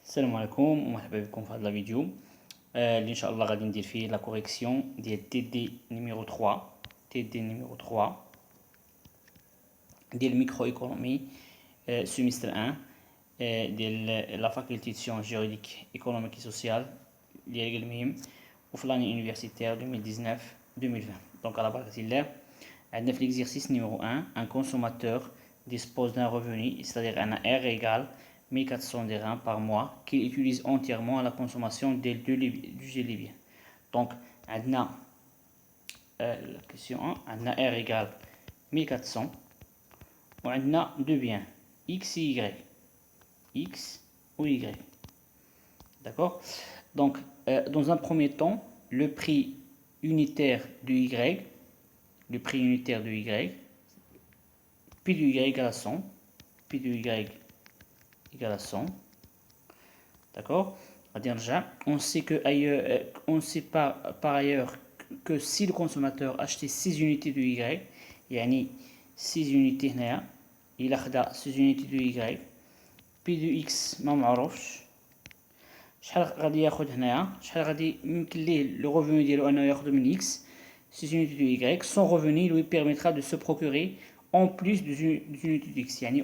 السلام عليكم ومرحبا بكم في هذا الفيديو اللي ان شاء الله غادي ندير فيه لا كوريكسيون ديال تي دي نيميرو 3 تي دي نيميرو 3 ديال ميكرو ايكونومي سيمستر 1 ديال لا فاكولتي دو سيونس جوريديك ايكونوميك اي سوسيال ديال المهم وفي لاني يونيفرسيتير 2019 2020. دونك على بركه الله عندنا في l'exercice numéro 1 un consommateur dispose d'un revenu, c'est-à-dire un R égale 1400 dirhams par mois qu'il utilise entièrement à la consommation du gel libyen. Donc, on a la question 1, on a R égale 1400, on a deux biens, X et Y. X ou Y. D'accord? Donc, dans un premier temps, le prix unitaire de Y, le prix unitaire de Y, P de Y égale à 100, P de Y égale à 100. D'accord? On sait, on sait par ailleurs que si le consommateur achetait 6 unités de Y, يعني 6 unités هنا il أخذ 6 unités de Y, P de X ما معروفش شحال غادي ياخذ هنايا شحال غادي يمكن ليه le revenu ديالو انه ياخذ من X 6 unités de Y. Son revenu lui permettra de se procurer en plus des unités de X, يعني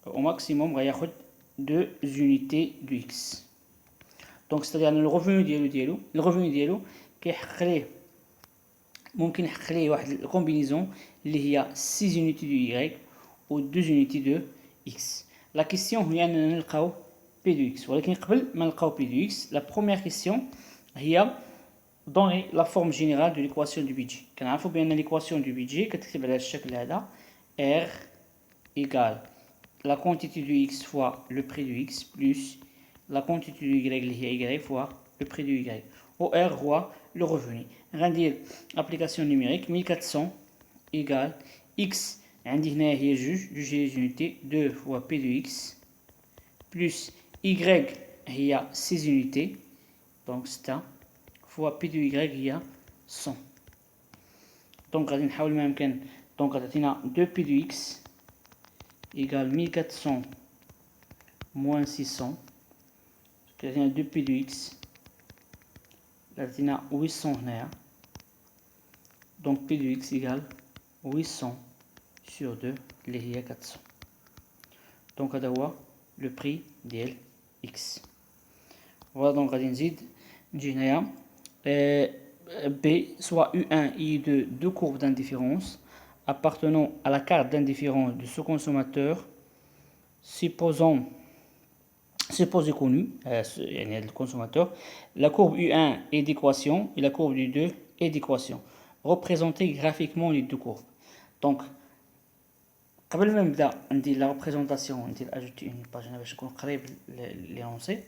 au maximum غياخذ 2 unités de X. Donc c'est-à-dire le revenu ديالو كيحقق ليه ممكن يحقق ليه واحد الكومبينيزون اللي هي 6 unités de Y و 2 unités de X. La question هي اننا نلقاو P de X, ولكن قبل ما نلقاو P de X, la première question هي donner la forme générale de l'équation du budget. كنعرفوا بان l'équation du budget كتكتب على الشكل هذا R égale la quantité de X fois le prix de X plus la quantité de Y اللي هي Y fois le prix de Y. Au R هو le revenu. غندير application numérique 1400 égale X عندي هنا هي جوج unité 2 fois P de X plus Y هي 6 unités donc 6 fois P de Y هي 100. donc غادي نحاول ما يمكن donc غتعطينا 2 P de X égale 1400 moins 600 غادي 2 P de X غادي 800 هنايا donc P de X égale 800 sur 2 اللي هي 400. donc هذا هو le prix ديال X. voilà donc غادي نجي هنايا B soit U1 et U2 deux courbes d'indifférence appartenant à la carte d'indifférence de ce consommateur supposé connu le consommateur. La courbe U1 est d'équation et la courbe U2 est d'équation. Représenter graphiquement les deux courbes. Donc قبل ما نبدا ندير لا ريبريزونطاسيون ندير اجوتي اون باج هنا باش نكون قريب لونسي.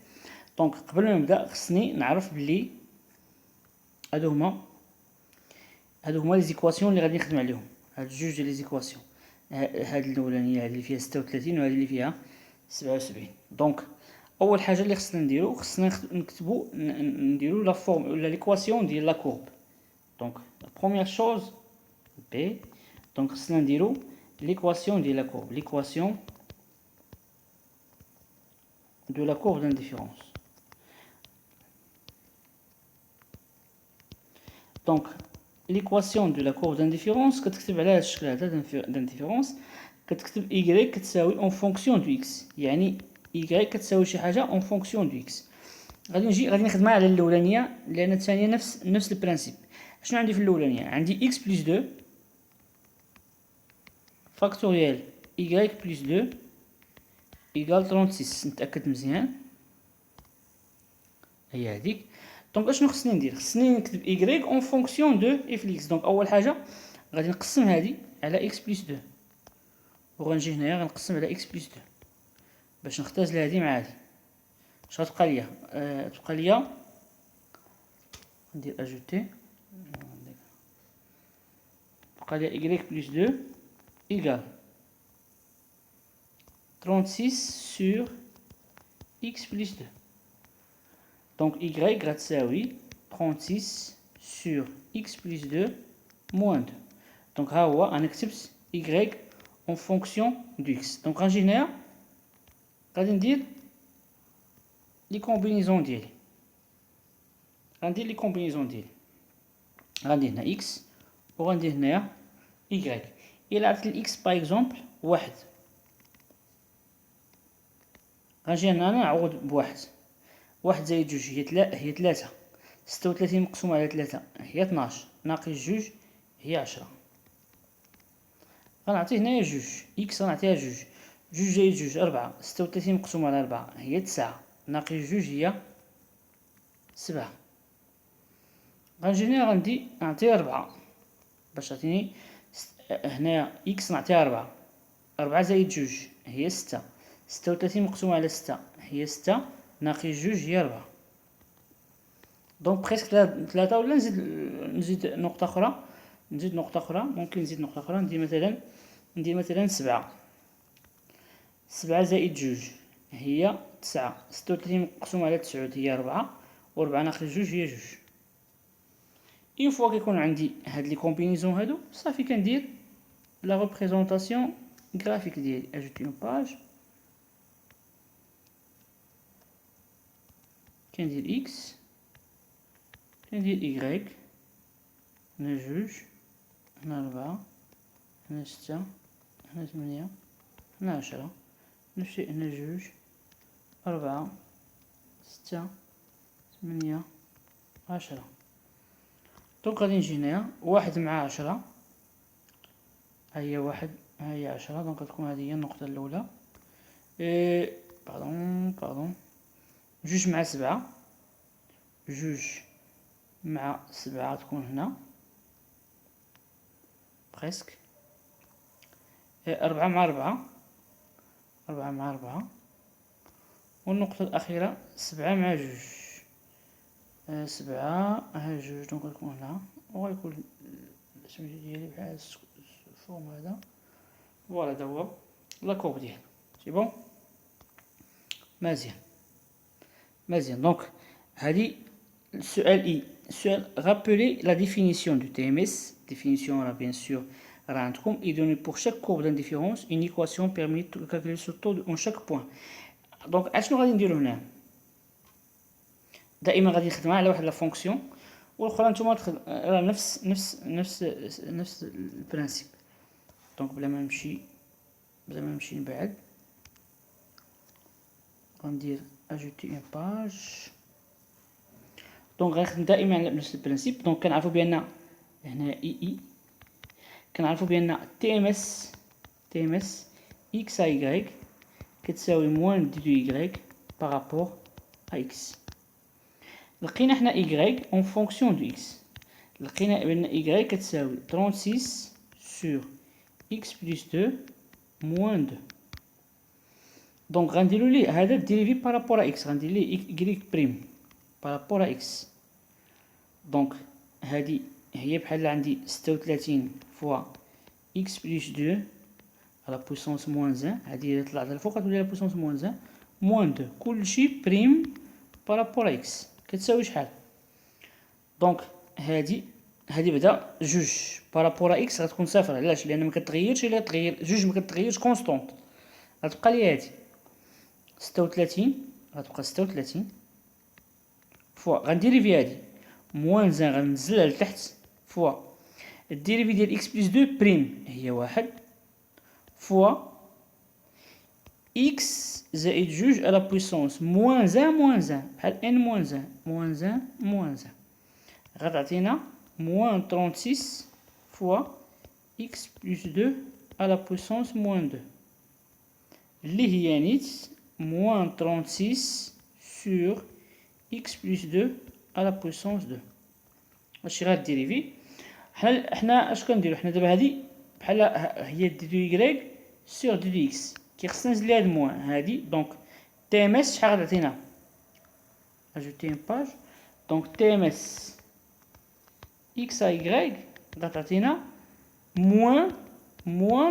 دونك قبل ما نبدا خصني نعرف بلي هادو هما لي زيكواسيون اللي غادي نخدم عليهم. هاد جوج ديال لي زيكواسيون هاد الاولانيه هاد اللي فيها 36 وهاد اللي فيها 77. دونك اول حاجه اللي خصنا نكتبو نديرو لا فورم ولا ليكواسيون ديال لا كورب. دونك لا بروميير شوز بي دونك خصنا نديرو l'équation de la courbe, l'équation de la courbe d'indifférence. Donc, l'équation de la courbe d'indifférence, كتكتب على هذا الشكل هذا d'indifférence كتكتب y كتساوي en fonction du x. يعني y كتساوي شي حاجه en fonction du x. غادي نخدمها على الاولانيه لان الثانيه نفس البرانسيب. شنو عندي في الاولانيه؟ عندي x plus 2 factoriel y plus 2 égale 36. نتاكد مزيان هي هذيك. دونك اشنو خصني ندير؟ خصني نكتب y en fonction de f x. دونك اول حاجه غادي نقسم هذه على x plus 2 وغنجي هنايا غنقسم على x plus 2 باش نختزل هذه مع هذه. اش غتبقى ليا؟ تبقى ليا ندير اجوتي بقى ليا y plus 2 égale 36 sur x plus 2. Donc y غتساوي 36 sur x plus 2 moins 2. Donc ها هو انا كتبت y en fonction du x. Donc غنجي هنايا غادي ندير لي كومبينيزون ديالي، غندير لي كومبينيزون ديالي، غندير هنا اكس وغندير هنايا يكغيك. الى عرفت الاكس باغ اكزومبل واحد، غنجي هنا نعوض بواحد. واحد زائد جوج هي تلاتة. 36 مقسوم على 3 هي 12 ناقص جوج هي 10. غنعطي هنايا جوج، اكس غنعطيها جوج. جوج زائد جوج 4. 36 مقسوم على 4 هي 9 ناقص جوج هي 7. غنجي هنا غندي نعطيها 4 باش تعطيني هنايا اكس نعطيها 4. 4 زائد جوج هي 6. 36 مقسوم على 6 هي 6 ناقص جوج هي 4. دونك بريسك 3 ولا نزيد نقطة أخرى. ممكن نزيد نقطة أخرى. ندير مثلا 7. 7 زائد جوج هي 9. 36 مقسوم على 9 هي 4 و4 ناقص جوج هي جوج. اون فوا كيكون عندي هاد لي كومبينيزون هادو صافي كندير لا ريبريزونطاسيون غرافيك ديالي. اجوتي اون باج، كندير اكس، كندير إيكغيك، هنا جوج، هنا 4، هنا 6، هنا 8، هنا 10. نفس الشيء هنا جوج، 4، 6، 8، 10. دونك غادي نجي هنايا واحد مع 10، ها هي واحد ها هي 10. دونك غتكون هذه هي النقطة الأولى. باردون. جوج مع 7، جوج مع 7 تكون هنا بريسك. 4 مع 4، 4 مع 4. والنقطة الأخيرة 7 مع جوج، 7 ها جوج. دونك غتكون هنا وغيكون السميتو ديالي بحال الفورم هذا. فوالا هذا هو لاكورب ديالي. سي بون مزيان. دونك هادي السؤال اي. السؤال rappeler la définition du TMS. définition راه bien sûr راه عندكم. et donner pour chaque courbe d'indifférence une équation permet de calculer ce taux en chaque point. دونك اشنو غادي نديرو هنا؟ دائما غادي نخدمها على واحد لا فونكسيون، والاخرى نتوما راه نفس البرانسيب. دونك بلا ما نمشي نبعد غندير اجوتي اون باج. دونك غنخدم دائما على نفس البرانسيب. دونك كنعرفوا بان هنا اي كنعرفوا بان تي ام اس اكس ا y كتساوي موان دي دو y بارابور ا اكس. لقينا حنا y اون فونكسيون دو اكس. لقينا بان y كتساوي 36 sur x plus 2 moins 2. دونك غنديرو ليه هذا ديريفي بارابور ا اكس. غندير ليه y بريم بارابور ا اكس. دونك هادي هي بحال عندي 36 فوا x plus 2 على بويسونس موان 1. هادي الا طلعت للفوق غتولي على بويسونس موان 1 موان 2. كلشي بريم بارابور ا اكس كتساوي شحال؟ دونك هادي بعدا جوج بارابور ا اكس غتكون صفر. علاش؟ لان ما كتغيرش. الا تغير جوج ما كتغيرش كونستونط، غتبقى لي هادي 36 غتبقى 36 فوا غنديريفي هادي موان 1 غنزلها لتحت فوا الديريفي ديال x بلس 2 بريم هي واحد فوا x زائد جوج على بويسونس موان 1 بحال n موان 1 غتعطينا موان 36 فوا x بلس 2 على بويسونس موان 2 اللي هي نيت موان 36 sur x plus 2 à la puissance 2. هادشي غير ديريفي. حنا اش كنديرو؟ حنا دابا هادي بحال هي دي دو y سور دي دو x كيخصنا نزيد ليها هاد موان هادي. دونك تي ام اس شحال غتعطينا؟ اجوتي اون باج. دونك تي ام اس x à y غتعطينا موان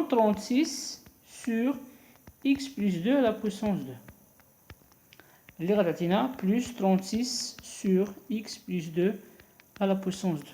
36 sur x plus 2 à la puissance 2 اللي غتعطينا بلس 36 sur x plus 2 à la puissance 2.